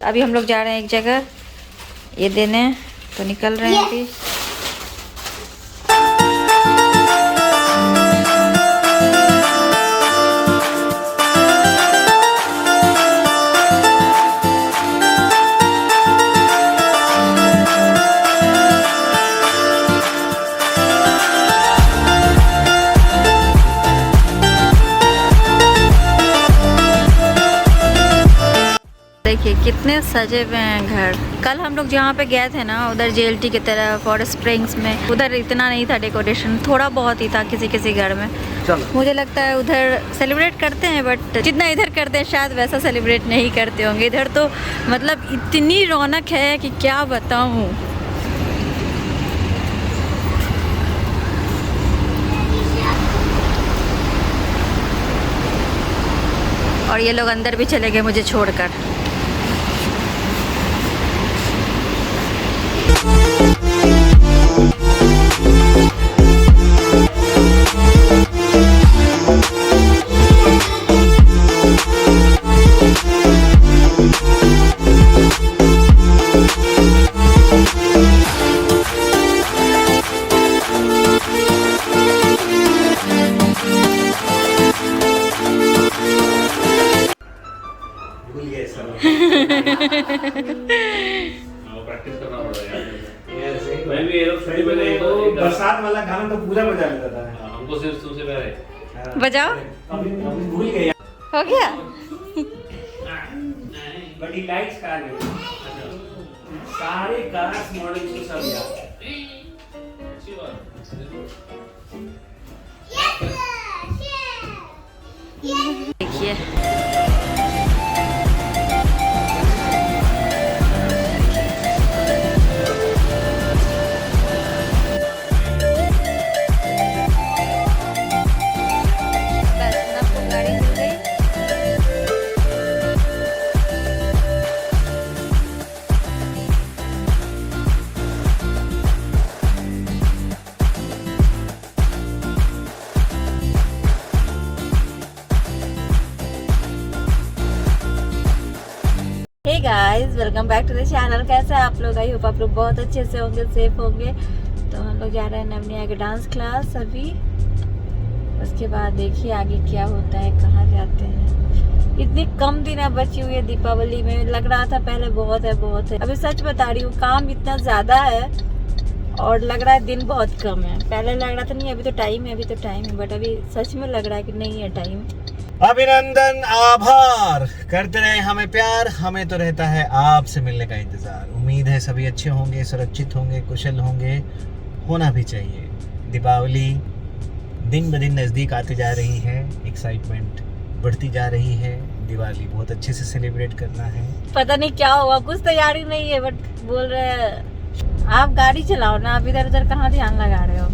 अभी हम लोग जा रहे हैं एक जगह ये देने, तो निकल रहे हैं अभी। देखिए कितने सजे हुए हैं घर। कल हम लोग जहाँ पे गए थे ना उधर जेएलटी की तरफ और स्प्रिंग्स में, उधर इतना नहीं था डेकोरेशन, थोड़ा बहुत ही था किसी किसी घर में। मुझे लगता है उधर सेलिब्रेट करते हैं, बट जितना इधर करते हैं शायद वैसा सेलिब्रेट नहीं करते होंगे। इधर तो मतलब इतनी रौनक है कि क्या बताऊँ। और ये लोग अंदर भी चले गए मुझे छोड़कर। प्रैक्टिस करना पड़ेगा यार। मैं भी सही में बरसात वाला गाना तो पूरा बजा लेता था। हमको सिर्फ तुमसे पहले बजाओ। अभी भूल गए हो गया। बट ही लाइक्स कार में सारे कार्स मॉडल्स को सब याद है। अच्छी बात। देखिए hey guys, welcome back to the channel. कैसे हैं आप लोग? आई होप आप लोग बहुत अच्छे से होंगे, सेफ होंगे। तो हम लोग जा रहे हैं नवनिया के डांस क्लास अभी। उसके बाद देखिए आगे क्या होता है, कहाँ जाते हैं। इतनी कम दिन अब बची हुई है दीपावली में। लग रहा था पहले बहुत है। अभी सच बता रही हूँ, काम इतना ज़्यादा है और लग रहा है दिन बहुत कम है। पहले लग रहा था नहीं अभी तो टाइम है, बट अभी सच में लग रहा है कि नहीं है टाइम। अभिनंदन, आभार। करते रहे हमें प्यार, हमें तो रहता है आपसे मिलने का इंतजार। उम्मीद है सभी अच्छे होंगे, सुरक्षित होंगे, कुशल होंगे, होना भी चाहिए। दीपावली दिन ब दिन नज़दीक आती जा रही है, एक्साइटमेंट बढ़ती जा रही है। दिवाली बहुत अच्छे से सेलिब्रेट करना है। पता नहीं क्या हुआ, कुछ तैयारी नहीं है, बट बोल रहे हैं आप गाड़ी चलाओ ना, आप इधर उधर कहाँ ध्यान लगा रहे हो?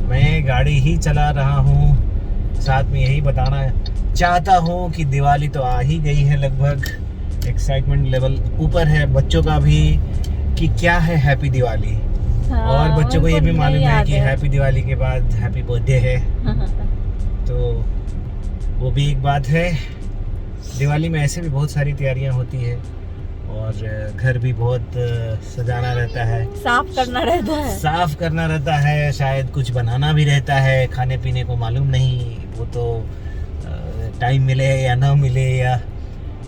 मैं गाड़ी ही चला रहा हूँ, साथ में यही बताना चाहता हूँ कि दिवाली तो आ ही गई है लगभग। एक्साइटमेंट लेवल ऊपर है बच्चों का भी कि क्या है हैप्पी दिवाली। हाँ, और बच्चों को ये भी मालूम है कि है। हैप्पी दिवाली के बाद हैप्पी बर्थडे है। तो वो भी एक बात है। दिवाली में ऐसे भी बहुत सारी तैयारियां होती है और घर भी बहुत सजाना रहता है, साफ करना रहता है, शायद कुछ बनाना भी रहता है। खाने पीने को मालूम नहीं, वो तो टाइम मिले या ना मिले, या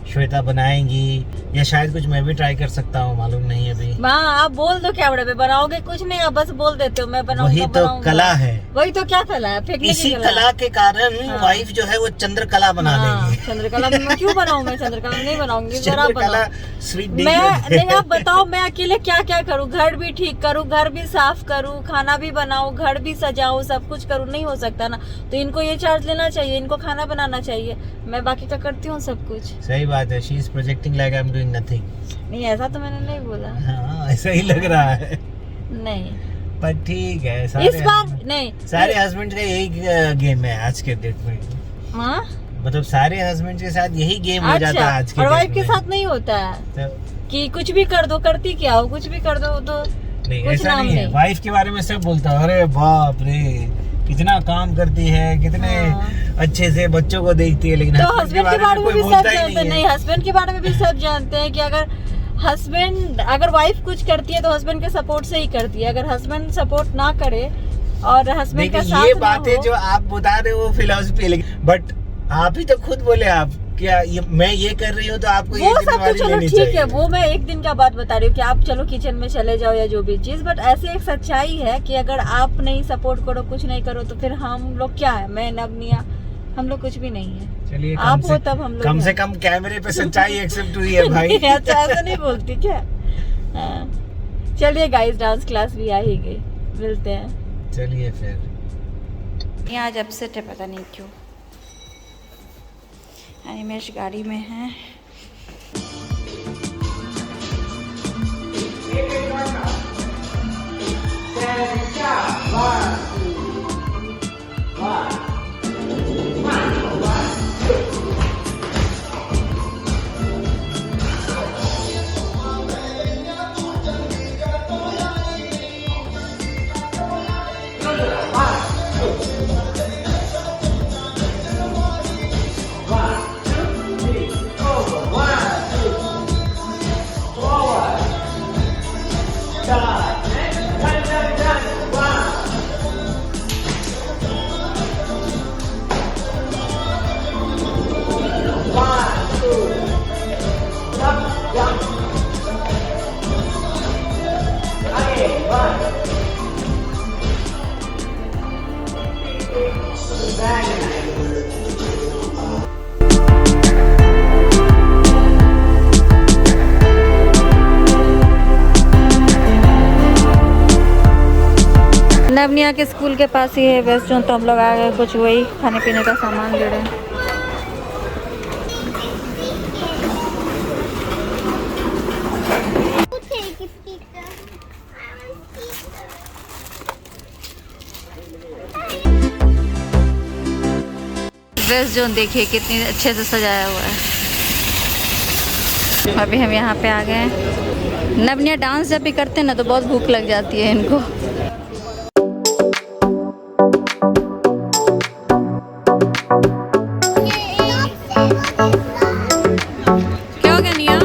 श्वेता बनाएंगी या शायद कुछ मैं भी ट्राई कर सकता हूँ, मालूम नहीं अभी। माँ आप बोल दो क्या बड़े बनाओगे? कुछ नहीं, आप बस बोल देते हो मैं बनाऊंगा। वही तो कला है। वही तो क्या कला है? फेंकने इसी की कला के कारण वाइफ जो है वो चंद्रकला बना देगी। चंद्रकला मैं क्यों बनाऊं? मैं चंद्रकला नहीं बनाऊंगी। चंद्रकला स्वीट डिश मैं नहीं, आप बताओ मैं अकेले क्या क्या करूँ? घर भी ठीक करूँ, घर भी साफ करूँ, खाना भी बनाऊँ, घर भी सजाऊँ, सब कुछ करूँ, नहीं हो सकता ना। तो इनको ये चार्ज लेना चाहिए, इनको खाना बनाना चाहिए, मैं बाकी का करती हूँ सब कुछ। सही बात है। She is projecting like I am doing nothing. नहीं ऐसा तो मैंने नहीं बोला। हाँ ऐसा ही लग रहा है। नहीं पर ठीक है, इस बार नहीं। सारे हस्बैंड का यही गेम है आज के डेट में। हाँ मतलब सारे हस्बैंड के साथ यही गेम हो जाता है आज के और डेट वाइफ के में। साथ नहीं होता है तो कि कुछ भी कर दो, करती क्या हो, कुछ भी कर दो तो नहीं कुछ ऐसा नाम नहीं है। वाइफ के बारे में सब बोलता है, अरे बाप रे कितना काम करती है, कितने अच्छे से बच्चों को देखती है। लेकिन तो हस्बैंड के बारे में भी सब जानते हैं। नहीं, नहीं हस्बैंड के बारे में भी सब जानते हैं कि अगर हस्बैंड अगर वाइफ कुछ करती है तो हस्बैंड के सपोर्ट से ही करती है, अगर हस्बैंड सपोर्ट ना करे और हस्बैंड का साथ ये ना बातें हो, जो आप बता रहे हो वो फिलॉसफी है, बट आप ही तो खुद बोले आप क्या मैं ये कर रही हूँ तो आपको ये वो सब तो जिम्मेदारी चलो लेनी ठीक चाहिए। है, वो मैं एक दिन का बात बता रही हूँ कि आप चलो किचन में चले जाओ या जो भी चीज, बट ऐसी एक सच्चाई है कि अगर आप नहीं सपोर्ट करो, कुछ नहीं करो तो फिर हम लोग क्या है, मैं नवनिया, हम लोग कुछ भी नहीं है। चलिए आप हो तब हम लोग कम से हैं। कम कैमरे पे सच्चाई एक्सेप्ट हुई है भाई। अच्छा ऐसा नहीं बोलती क्या? हाँ। चलिए गाइस, डांस क्लास भी आ ही गई, मिलते हैं। चलिए फिर। यहाँ आज अपसेट है, पता नहीं क्यों। अनिमेश गाड़ी में है। नवनिया के स्कूल के पास ही है वेस्ट जोन, तो हम लोग आ गए, कुछ वही खाने पीने का सामान ले रहे हैं। वेस्ट जोन देखिए कितनी अच्छे से सजाया हुआ है। अभी हम यहाँ पे आ गए हैं। नवनिया डांस जब भी करते हैं ना तो बहुत भूख लग जाती है इनको। क्या हो गया निया?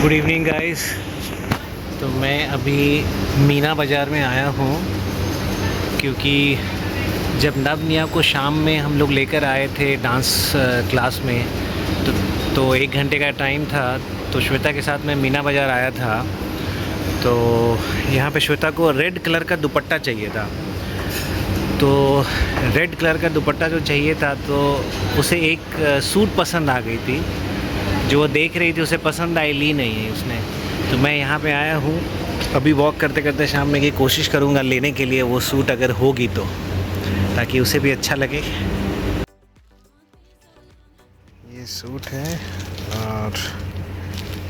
Good evening guys. तो मैं अभी मीना बाज़ार में आया हूँ क्योंकि जब नवनिया को शाम में हम लोग लेकर आए थे डांस क्लास में तो 1 घंटे का टाइम था, तो श्वेता के साथ मैं मीना बाज़ार आया था। तो यहाँ पे श्वेता को रेड कलर का दुपट्टा चाहिए था, तो रेड कलर का दुपट्टा जो चाहिए था तो उसे एक सूट पसंद आ गई थी, जो वो देख रही थी, उसे पसंद आई, ली नहीं है उसने। तो मैं यहाँ पे आया हूँ, अभी वॉक करते करते शाम में की कोशिश करूँगा लेने के लिए वो सूट, अगर होगी तो, ताकि उसे भी अच्छा लगे। ये सूट है और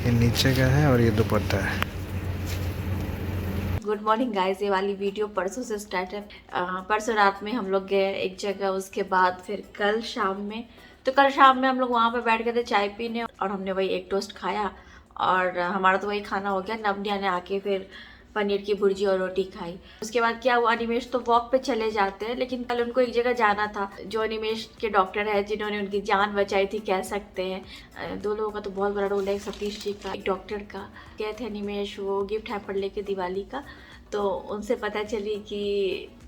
ये नीचे का है और ये दुपट्टा है। गुड मॉर्निंग गाइस, ये वाली वीडियो परसों से स्टार्ट है। परसों रात में हम लोग गए एक जगह, उसके बाद फिर कल शाम में, तो कल शाम में हम लोग वहाँ पे बैठ गए थे चाय पीने और हमने वही एक टोस्ट खाया और हमारा तो वही खाना हो गया। नवनिया ने आके फिर पनीर की भुर्जी और रोटी खाई। उसके बाद क्या हुआ, अनिमेश तो वॉक पे चले जाते हैं, लेकिन कल उनको एक जगह जाना था। जो अनिमेश के डॉक्टर है जिन्होंने उनकी जान बचाई थी कह सकते हैं, 2 लोगों का तो बहुत बड़ा रोल है, एक सतीश जी का, एक डॉक्टर का। गए थे अनिमेश वो गिफ्ट हैपर लेके दिवाली का, तो उनसे पता चली कि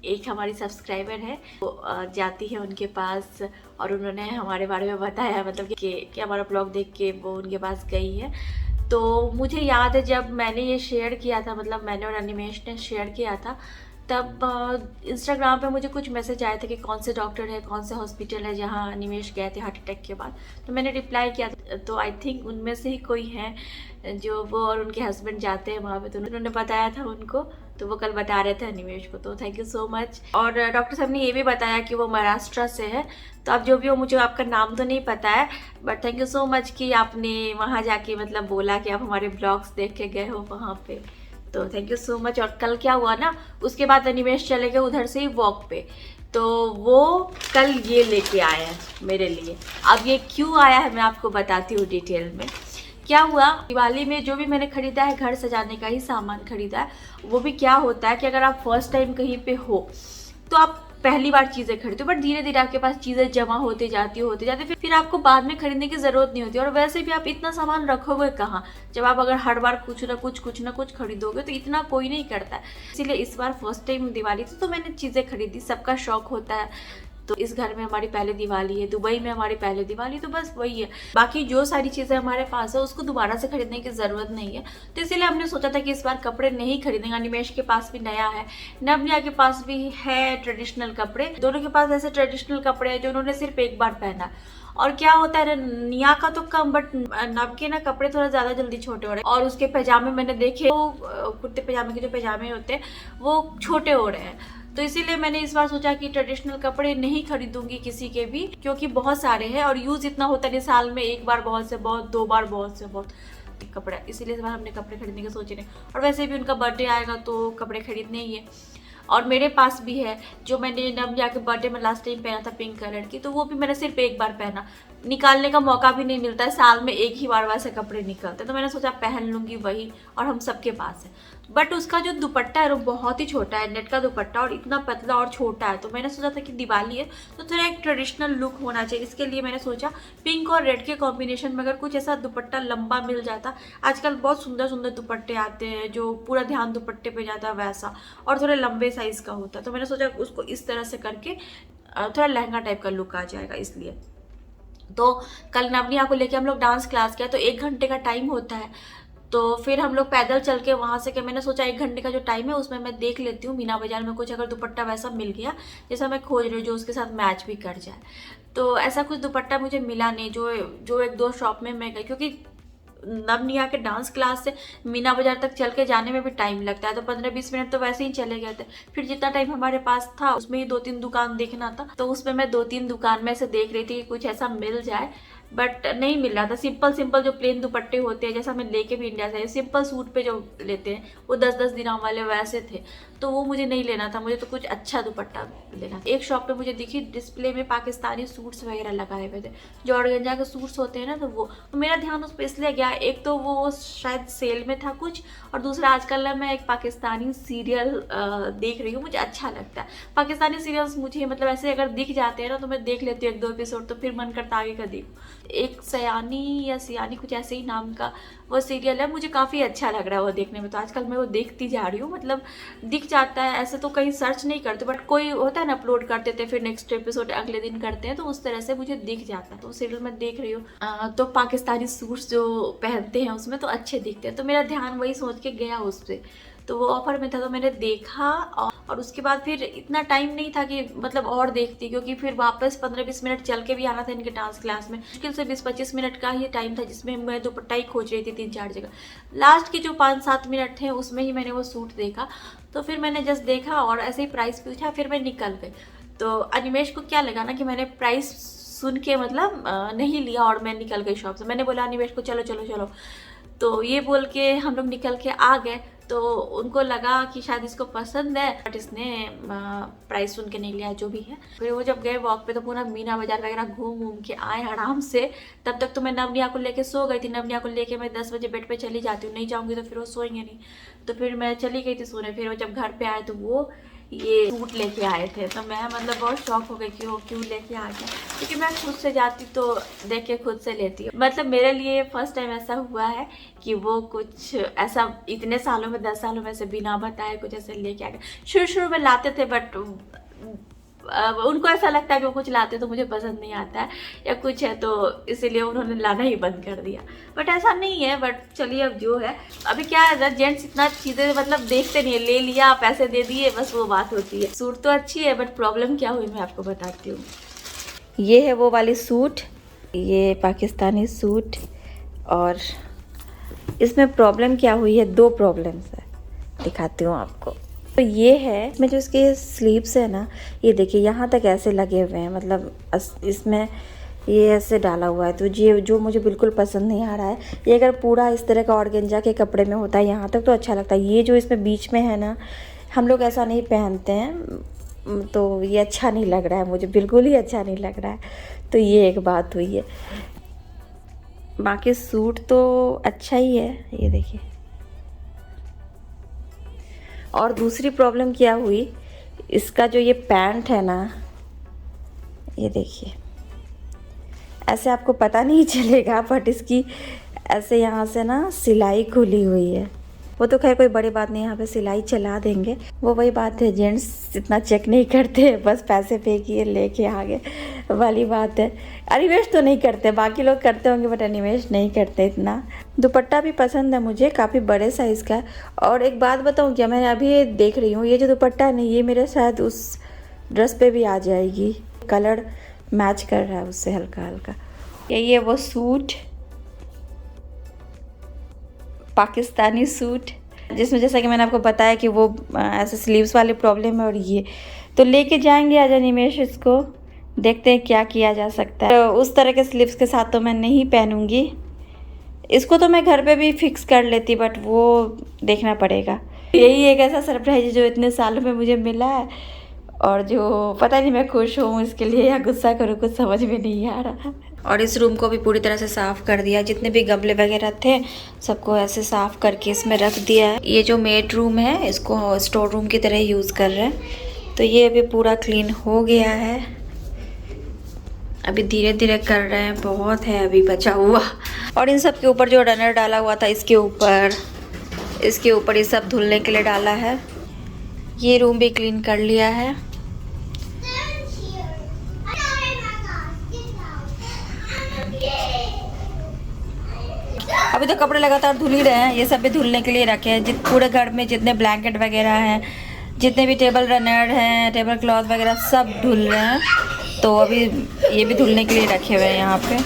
एक हमारी सब्सक्राइबर है, वो जाती है उनके पास और उन्होंने हमारे बारे में बताया, मतलब कि हमारा ब्लॉग देख के वो उनके पास गई है। तो मुझे याद है जब मैंने ये शेयर किया था, मतलब मैंने और अनिमेश ने शेयर किया था, तब इंस्टाग्राम पे मुझे कुछ मैसेज आए थे कि कौन से डॉक्टर है, कौन से हॉस्पिटल है जहाँ अनिमेश गए थे हार्ट अटैक के बाद। तो मैंने रिप्लाई किया, तो आई थिंक उनमें से ही कोई है जो वो और उनके हस्बैंड जाते हैं वहाँ पे, तो उन्होंने बताया था उनको, तो वो कल बता रहे थे अनिमेश को। तो थैंक यू सो मच। और डॉक्टर साहब ने ये भी बताया कि वो महाराष्ट्र से है, तो आप जो भी हो, मुझे आपका नाम तो नहीं पता है, but thank you so much कि आपने वहाँ जाके मतलब बोला कि आप हमारे ब्लॉग्स देख के गए हो वहाँ पे, तो थैंक यू सो मच। और कल क्या हुआ ना, उसके बाद अनिमेश चले गए उधर से ही वॉक पे, तो वो कल ये लेके आए हैं मेरे लिए। अब ये क्यों आया है मैं आपको बताती हूँ डिटेल में। क्या हुआ, दिवाली में जो भी मैंने खरीदा है, घर सजाने का ही सामान खरीदा है, वो भी क्या होता है कि अगर आप फर्स्ट टाइम कहीं पे हो तो आप पहली बार चीज़ें खरीदते हो, बट धीरे धीरे आपके पास चीज़ें जमा होते जाती फिर आपको बाद में खरीदने की ज़रूरत नहीं होती। और वैसे भी आप इतना सामान रखोगे कहाँ, जब आप अगर हर बार कुछ ना कुछ खरीदोगे तो इतना कोई नहीं करता है। इसीलिए इस बार फर्स्ट टाइम दिवाली थी तो मैंने चीज़ें खरीदी। सबका शौक होता है, तो इस घर में हमारी पहली दिवाली है, दुबई में हमारी पहली दिवाली, तो बस वही है। बाकी जो सारी चीज़ें हमारे पास है उसको दोबारा से खरीदने की ज़रूरत नहीं है। तो इसीलिए हमने सोचा था कि इस बार कपड़े नहीं खरीदेंगे। अनिमेश के पास भी नया है, नवनिया के पास भी है ट्रेडिशनल कपड़े। दोनों के पास ऐसे ट्रेडिशनल कपड़े हैं जो उन्होंने सिर्फ एक बार पहना। और क्या होता है, निया का तो कम, बट नव के ना कपड़े थोड़ा ज़्यादा जल्दी छोटे हो रहे हैं। और उसके पैजामे मैंने देखे, वो कुर्ते पैजामे के जो पैजामे होते हैं वो छोटे हो रहे हैं। तो इसीलिए मैंने इस बार सोचा कि ट्रेडिशनल कपड़े नहीं खरीदूंगी किसी के भी, क्योंकि बहुत सारे हैं और यूज़ इतना होता नहीं, साल में एक बार बहुत से बहुत, 2 बार बहुत से बहुत कपड़ा। इसीलिए इस बार हमने कपड़े खरीदने के सोचे नहीं। और वैसे भी उनका बर्थडे आएगा तो कपड़े खरीदने ही है। और मेरे पास भी है जो मैंने नवनिया के बर्थडे में लास्ट टाइम पहना था, पिंक कलर की, तो वो भी मैंने सिर्फ एक बार पहना। निकालने का मौका भी नहीं मिलता है, साल में एक ही बार वैसे कपड़े निकलते, तो मैंने सोचा पहन लूँगी वही। और हम सबके पास है, बट उसका जो दुपट्टा है वो बहुत ही छोटा है, नेट का दुपट्टा, और इतना पतला और छोटा है। तो मैंने सोचा था कि दिवाली है तो थोड़ा एक ट्रेडिशनल लुक होना चाहिए। इसके लिए मैंने सोचा पिंक और रेड के कॉम्बिनेशन में अगर कुछ ऐसा दुपट्टा लंबा मिल जाता। आजकल बहुत सुंदर सुंदर दुपट्टे आते हैं जो पूरा ध्यान दुपट्टे पे जाता है वैसा, और थोड़े लंबे साइज़ का होता है। तो मैंने सोचा उसको इस तरह से करके थोड़ा लहंगा टाइप का लुक आ जाएगा। इसलिए तो कल नवनिया को लेके हम लोग डांस क्लास गए, तो 1 घंटे का टाइम होता है। तो फिर हम लोग पैदल चल के वहाँ से के मैंने सोचा 1 घंटे का जो टाइम है उसमें मैं देख लेती हूँ मीना बाजार में कुछ अगर दुपट्टा वैसा मिल गया जैसा मैं खोज रही हूँ, जो उसके साथ मैच भी कर जाए। तो ऐसा कुछ दुपट्टा मुझे मिला नहीं। जो 1-2 शॉप में मैं गई, क्योंकि नवनिया के डांस क्लास से मीना बाजार तक चल के जाने में भी टाइम लगता है, तो 15-20 मिनट तो वैसे ही चले गए थे। फिर जितना टाइम हमारे पास था उसमें ही 2-3 दुकान देखना था, तो उसमें मैं 2-3 दुकान में से देख रही थी कि कुछ ऐसा मिल जाए, बट नहीं मिल रहा था। सिंपल जो प्लेन दुपट्टे होते हैं जैसा मैं लेके भी इंडिया से, सिंपल सूट पे जो लेते हैं वो 10-10 दिनों वाले वैसे थे, तो वो मुझे नहीं लेना था। मुझे तो कुछ अच्छा दुपट्टा लेना था। एक शॉप पे मुझे दिखी डिस्प्ले में पाकिस्तानी सूट्स वगैरह लगाए हुए थे, जो ऑर्गेन्जा के सूट्स होते हैं ना, तो वो मेरा ध्यान उस पर इसलिए गया। एक तो वो शायद सेल में था कुछ, और दूसरा आजकल ना मैं एक पाकिस्तानी सीरियल देख रही हूँ, मुझे अच्छा लगता है पाकिस्तानी सीरियल्स। मुझे मतलब ऐसे अगर दिख जाते हैं ना तो मैं देख लेती हूँ 1-2 एपिसोड, तो फिर मन करता आगे का देखूँ। एक सयानी या सियानी कुछ ऐसे ही नाम का वो सीरियल है, मुझे काफ़ी अच्छा लग रहा है वो देखने में, तो आजकल मैं वो देखती जा रही हूँ। मतलब दिख जाता है, ऐसे तो कहीं सर्च नहीं करते, बट कोई होता है ना अपलोड करते थे फिर नेक्स्ट एपिसोड अगले दिन करते हैं, तो उस तरह से मुझे दिख जाता है। तो सीरियल मैं देख रही हूँ, तो पाकिस्तानी सूट्स जो पहनते हैं उसमें तो अच्छे दिखते हैं, तो मेरा ध्यान वही सोच के गया उस पर। तो वो ऑफर में था तो मैंने देखा, और उसके बाद फिर इतना टाइम नहीं था कि मतलब और देखती, क्योंकि फिर वापस 15-20 मिनट चल के भी आना था इनके डांस क्लास में। मुश्किल से 20-25 मिनट का ही टाइम था जिसमें मैं दुपट्टा ही खोज रही थी 3-4 जगह। लास्ट के जो 5-7 मिनट थे उसमें ही मैंने वो सूट देखा, तो फिर मैंने जस्ट देखा और ऐसे ही प्राइस पूछा, फिर मैं निकल गई। तो अनिमेश को क्या लगा ना कि मैंने प्राइस सुन के मतलब नहीं लिया और मैं निकल गई शॉप से। मैंने बोला अनिमेश को चलो चलो चलो, तो ये बोल के हम लोग निकल के आ गए। तो उनको लगा कि शायद इसको पसंद है, बट इसने प्राइस सुन के नहीं लिया, जो भी है। फिर वो जब गए वॉक पे तो पूरा मीना बाजार वगैरह घूम के आए आराम से। तब तक तो मैं नवनिया को लेके सो गई थी। नवनिया को लेके मैं 10 बजे बेड पे चली जाती हूँ, नहीं जाऊँगी तो फिर वो सोएंगे नहीं, तो फिर मैं चली गई थी सोने। फिर वो जब घर पे आए तो वो ये सूट लेके आए थे, तो मैं मतलब बहुत शॉक हो गई कि वो क्यों लेके आ गया, क्योंकि मैं खुद से जाती तो देख के खुद से लेती हूँ। मतलब मेरे लिए फर्स्ट टाइम ऐसा हुआ है कि वो कुछ ऐसा इतने सालों में 10 सालों में से बिना बताए कुछ ऐसे लेके आ गए। शुरू में लाते थे, बट उनको ऐसा लगता है कि वो कुछ लाते तो मुझे पसंद नहीं आता है या कुछ है, तो इसीलिए उन्होंने लाना ही बंद कर दिया। बट ऐसा नहीं है, बट चलिए अब जो है। अभी क्या है, जेंट्स इतना चीज़ें मतलब देखते नहीं है, ले लिया पैसे दे दिए बस वो बात होती है। सूट तो अच्छी है, बट प्रॉब्लम क्या हुई मैं आपको बताती हूँ। ये है वो वाली सूट, ये पाकिस्तानी सूट, और इसमें प्रॉब्लम क्या हुई है, 2 प्रॉब्लम्स है, दिखाती हूँ आपको। तो ये है, इसमें जो इसके स्लीव्स है ना, ये देखिए यहाँ तक ऐसे लगे हुए हैं, मतलब इसमें ये ऐसे डाला हुआ है, तो ये जो मुझे बिल्कुल पसंद नहीं आ रहा है। ये अगर पूरा इस तरह का ऑर्गेन्जा के कपड़े में होता है यहाँ तक तो अच्छा लगता है। ये जो इसमें बीच में है ना, हम लोग ऐसा नहीं पहनते हैं, तो ये अच्छा नहीं लग रहा है मुझे, बिल्कुल ही अच्छा नहीं लग रहा है। तो ये एक बात हुई है, बाकी सूट तो अच्छा ही है, ये देखिए। और दूसरी प्रॉब्लम क्या हुई, इसका जो ये पैंट है ना, ये देखिए, ऐसे आपको पता नहीं चलेगा बट इसकी ऐसे यहाँ से ना सिलाई खुली हुई है। वो तो खैर कोई बड़ी बात नहीं, यहाँ पे सिलाई चला देंगे। वो वही बात है, जेंट्स इतना चेक नहीं करते, बस पैसे पे किए लेके आ गए वाली बात है। अनिमेश तो नहीं करते, बाकी लोग करते होंगे बट अनिमेश नहीं करते इतना। दुपट्टा भी पसंद है मुझे, काफ़ी बड़े साइज़ का है। और एक बात बताऊँ क्या, मैं अभी देख रही हूँ ये जो दुपट्टा है ना, ये मेरे शायद उस ड्रेस पे भी आ जाएगी। कलर मैच कर रहा है उससे हल्का हल्का। यही है वो सूट, पाकिस्तानी सूट, जिसमें जैसा कि मैंने आपको बताया कि वो ऐसे स्लीव्स वाली प्रॉब्लम है। और ये तो लेके जाएंगे आज अनिमेश इसको, देखते हैं क्या किया जा सकता है। तो उस तरह के स्लीव्स के साथ तो मैं नहीं पहनूंगी इसको, तो मैं घर पे भी फिक्स कर लेती बट वो देखना पड़ेगा। यही एक ऐसा सरप्राइज है जो इतने सालों में मुझे मिला है और जो पता नहीं मैं खुश हूँ इसके लिए या गुस्सा करूँ, कुछ समझ में नहीं आ रहा। और इस रूम को भी पूरी तरह से साफ़ कर दिया, जितने भी गमले वगैरह थे सबको ऐसे साफ़ करके इसमें रख दिया है। ये जो मेड रूम है इसको स्टोर रूम की तरह यूज़ कर रहे हैं, तो ये अभी पूरा क्लीन हो गया है। अभी धीरे धीरे कर रहे हैं, बहुत है अभी बचा हुआ। और इन सब के ऊपर जो रनर डाला हुआ था इसके ऊपर ये सब धुलने के लिए डाला है। ये रूम भी क्लीन कर लिया है। अभी तो कपड़े लगातार धुल ही रहे हैं, ये सब भी धुलने के लिए रखे हैं। पूरे घर में जितने ब्लैंकेट वगैरह हैं, जितने भी टेबल रनर हैं, टेबल क्लॉथ वगैरह सब धुल रहे हैं, तो अभी ये भी धुलने के लिए रखे हुए हैं यहाँ पे।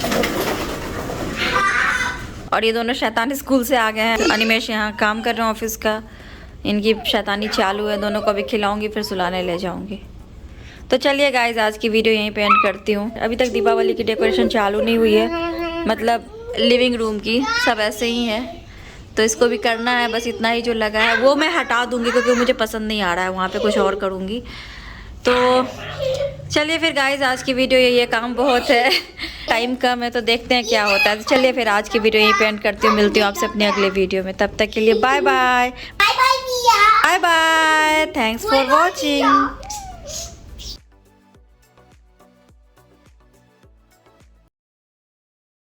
और ये दोनों शैतान स्कूल से आ गए हैं। अनिमेश यहाँ काम कर रहे हैं ऑफिस का, इनकी शैतानी चालू है। दोनों को अभी खिलाऊंगी फिर सुलाने ले जाऊंगी। तो चलिए गाइज, आज की वीडियो यहीं पे एंड करती हूँ। अभी तक दीपावली की डेकोरेशन चालू नहीं हुई है, मतलब लिविंग रूम की सब ऐसे ही है, तो इसको भी करना है। बस इतना ही जो लगा है वो मैं हटा दूंगी क्योंकि मुझे पसंद नहीं आ रहा है, वहाँ पे कुछ और करूँगी। तो चलिए फिर गाइज, आज की वीडियो ये काम बहुत है, टाइम कम है, तो देखते हैं क्या होता है। तो चलिए फिर आज की वीडियो यहीं पे एंड करती हूँ। मिलती हूँ आपसे अपने अगले वीडियो में, तब तक के लिए bye bye. Bye bye, thanks for watching.